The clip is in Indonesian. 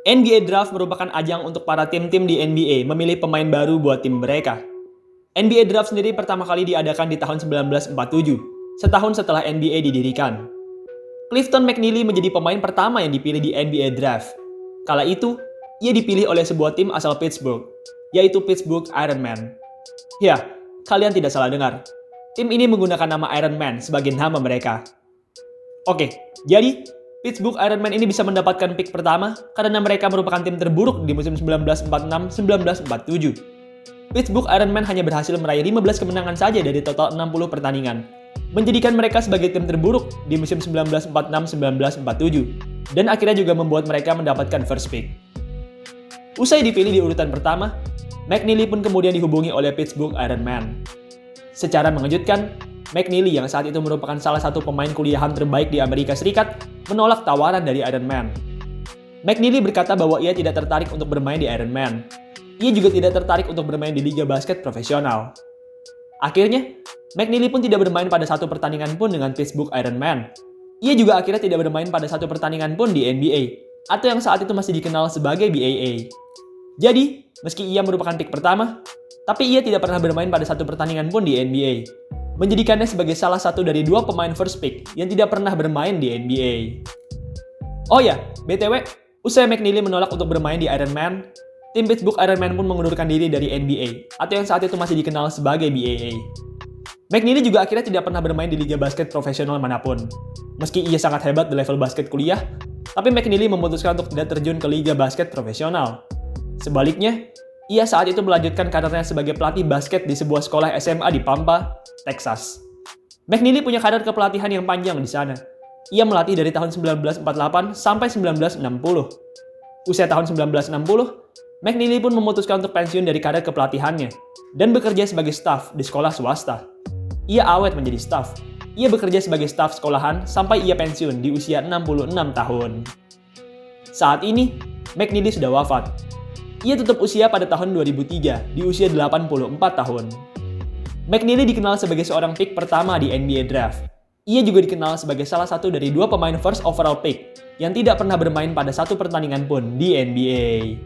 NBA Draft merupakan ajang untuk para tim-tim di NBA memilih pemain baru buat tim mereka. NBA Draft sendiri pertama kali diadakan di tahun 1947, setahun setelah NBA didirikan. Clifton McNeely menjadi pemain pertama yang dipilih di NBA Draft. Kala itu, ia dipilih oleh sebuah tim asal Pittsburgh, yaitu Pittsburgh Ironmen. Ya, kalian tidak salah dengar. Tim ini menggunakan nama Iron Man sebagai nama mereka. Oke, jadi Pittsburgh Ironmen ini bisa mendapatkan pick pertama karena mereka merupakan tim terburuk di musim 1946-1947. Pittsburgh Ironmen hanya berhasil meraih 15 kemenangan saja dari total 60 pertandingan, menjadikan mereka sebagai tim terburuk di musim 1946-1947, dan akhirnya juga membuat mereka mendapatkan first pick. Usai dipilih di urutan pertama, McNeely pun kemudian dihubungi oleh Pittsburgh Ironmen. Secara mengejutkan, McNeely yang saat itu merupakan salah satu pemain kuliahan terbaik di Amerika Serikat menolak tawaran dari Ironmen. McNeely berkata bahwa ia tidak tertarik untuk bermain di Ironmen. Ia juga tidak tertarik untuk bermain di liga basket profesional. Akhirnya, McNeely pun tidak bermain pada satu pertandingan pun dengan Pittsburgh Ironmen. Ia juga akhirnya tidak bermain pada satu pertandingan pun di NBA, atau yang saat itu masih dikenal sebagai BAA. Jadi, meski ia merupakan pick pertama, tapi ia tidak pernah bermain pada satu pertandingan pun di NBA, menjadikannya sebagai salah satu dari dua pemain first pick yang tidak pernah bermain di NBA. Oh ya, BTW, usai McNeely menolak untuk bermain di Ironmen, tim Pittsburgh Ironmen pun mengundurkan diri dari NBA, atau yang saat itu masih dikenal sebagai BAA. McNeely juga akhirnya tidak pernah bermain di liga basket profesional manapun. Meski ia sangat hebat di level basket kuliah, tapi McNeely memutuskan untuk tidak terjun ke liga basket profesional. Sebaliknya, ia saat itu melanjutkan karirnya sebagai pelatih basket di sebuah sekolah SMA di Pampa, Texas. McNeely punya karir kepelatihan yang panjang di sana. Ia melatih dari tahun 1948 sampai 1960. Usia tahun 1960, McNeely pun memutuskan untuk pensiun dari karir kepelatihannya dan bekerja sebagai staf di sekolah swasta. Ia awet menjadi staf. Ia bekerja sebagai staf sekolahan sampai ia pensiun di usia 66 tahun. Saat ini, McNeely sudah wafat. Ia tutup usia pada tahun 2003 di usia 84 tahun. McNeely dikenal sebagai seorang pick pertama di NBA Draft. Ia juga dikenal sebagai salah satu dari dua pemain first overall pick yang tidak pernah bermain pada satu pertandingan pun di NBA.